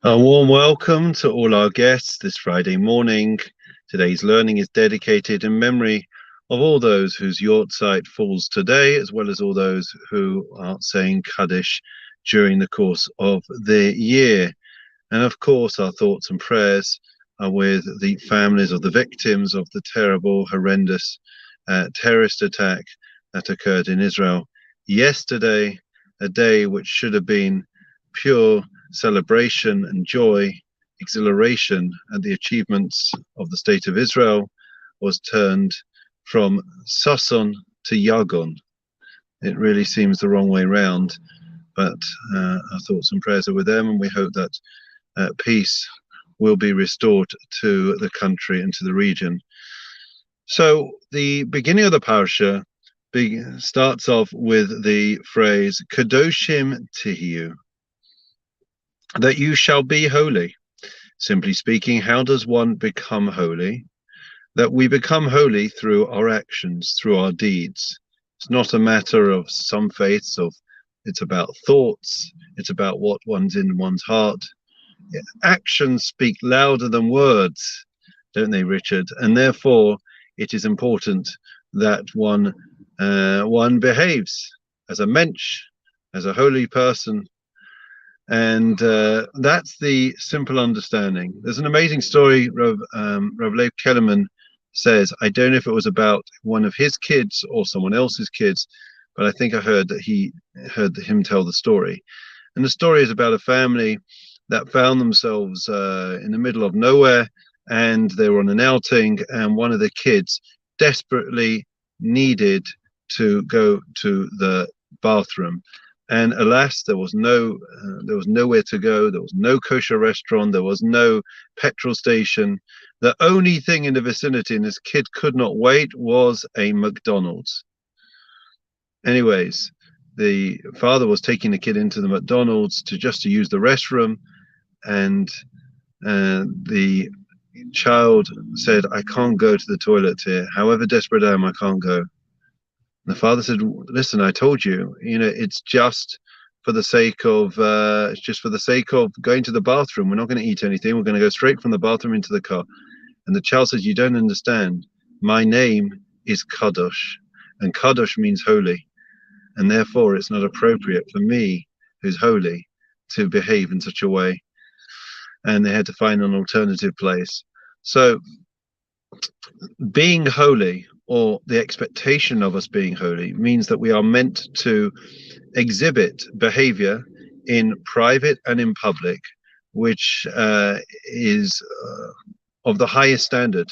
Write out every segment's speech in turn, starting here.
A warm welcome to all our guests this Friday morning. Today's learning is dedicated in memory of all those whose yahrzeit falls today, as well as all those who are saying Kaddish during the course of the year. And of course, our thoughts and prayers are with the families of the victims of the terrible, horrendous terrorist attack that occurred in Israel yesterday, a day which should have been pure celebration and joy, exhilaration at the achievements of the State of Israel, was turned from Sasson to Yagon. It really seems the wrong way round, but our thoughts and prayers are with them, and we hope that peace will be restored to the country and to the region. So the beginning of the parasha starts off with the phrase Kedoshim Tihiyu, that you shall be holy. Simply speaking, how does one become holy? That we become holy through our actions, through our deeds. It's not a matter of some faiths of it's about thoughts, it's about what one's in one's heart. Actions speak louder than words, don't they, Richard? And therefore, it is important that one behaves as a mensch, as a holy person, and that's the simple understanding. There's an amazing story. Rav Leib Kellerman says, I don't know if it was about one of his kids or someone else's kids, but I think I heard that he heard him tell the story. And the story is about a family that found themselves in the middle of nowhere, and they were on an outing, and one of the kids desperately needed to go to the bathroom. And alas, there was nowhere to go. There was no kosher restaurant. There was no petrol station. The only thing in the vicinity, and this kid could not wait, was a McDonald's. Anyways, the father was taking the kid into the McDonald's to use the restroom, and the child said, "I can't go to the toilet here. However desperate I am, I can't go." The father said, "Listen, I told you, it's just for the sake of going to the bathroom. We're not going to eat anything. We're going to go straight from the bathroom into the car." And the child says, "You don't understand. My name is Kadosh, and Kadosh means holy, and therefore it's not appropriate for me, who's holy, to behave in such a way." And they had to find an alternative place. So being holy, or the expectation of us being holy, means that we are meant to exhibit behavior in private and in public, which is of the highest standard.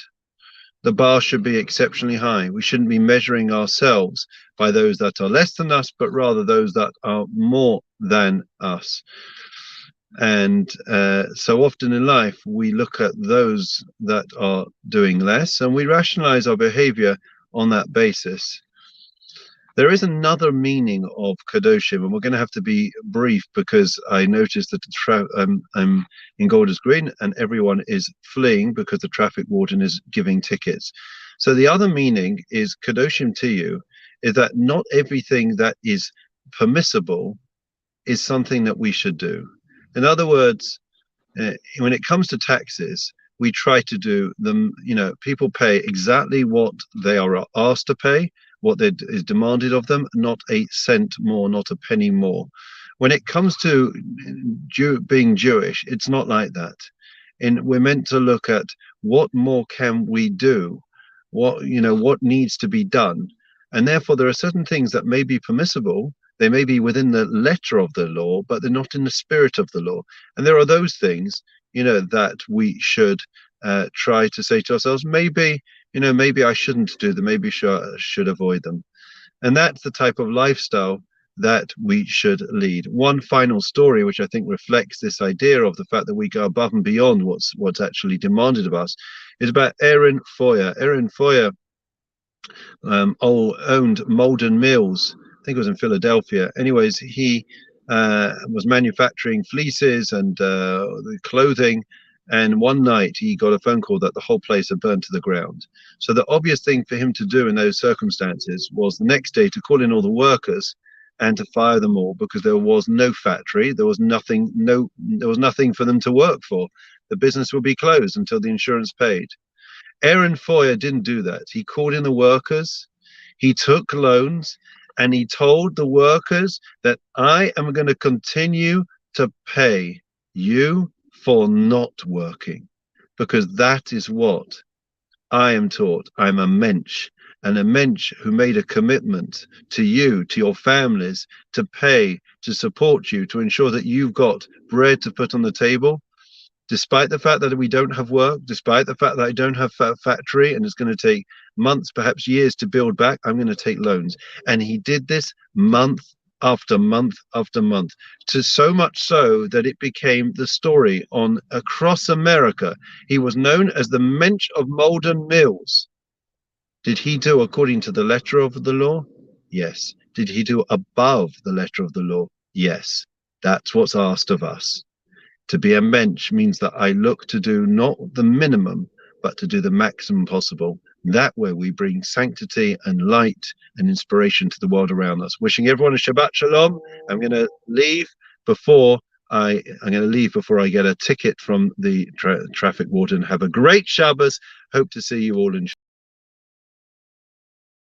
The bar should be exceptionally high. We shouldn't be measuring ourselves by those that are less than us, but rather those that are more than us. And so often in life, we look at those that are doing less, and we rationalize our behavior on that basis. There is another meaning of Kedoshim, and we're going to have to be brief because I noticed that I'm in Golders Green and everyone is fleeing because the traffic warden is giving tickets. So the other meaning is Kedoshim to you is that not everything that is permissible is something that we should do. In other words, when it comes to taxes, we try to do them, people pay exactly what they are asked to pay, what is demanded of them, not a cent more, not a penny more. When it comes to being Jewish, it's not like that. We're meant to look at what more can we do, what needs to be done. And therefore, there are certain things that may be permissible. They may be within the letter of the law, but they're not in the spirit of the law. And there are those things, that we should try to say to ourselves, maybe I shouldn't do them, maybe I should avoid them. And that's the type of lifestyle that we should lead. One final story, which I think reflects this idea of the fact that we go above and beyond what's actually demanded of us, is about Aaron Foyer. Aaron Foyer owned Malden Mills. I think it was in Philadelphia. Anyways, he was manufacturing fleeces and clothing. And one night he got a phone call that the whole place had burned to the ground. So the obvious thing for him to do in those circumstances was the next day to call in all the workers and to fire them all because there was no factory, there was nothing, there was nothing for them to work for. The business would be closed until the insurance paid. Aaron Foyer didn't do that. He called in the workers, he took loans, and he told the workers that I am going to continue to pay you for not working, because that is what I am taught. I'm a mensch, and a mensch who made a commitment to you, to your families, to pay, to support you, to ensure that you've got bread to put on the table. Despite the fact that we don't have work, despite the fact that I don't have a factory and it's going to take months, perhaps years to build back, I'm going to take loans. And he did this month after month after month, to so much so that it became the story on across America. He was known as the Mensch of Malden Mills. Did he do according to the letter of the law? Yes. Did he do above the letter of the law? Yes. That's what's asked of us. To be a mensch means that I look to do not the minimum, but to do the maximum possible. That way we bring sanctity and light and inspiration to the world around us. Wishing everyone a Shabbat Shalom. I'm going to leave before I get a ticket from the traffic warden. Have a great Shabbos. Hope to see you all in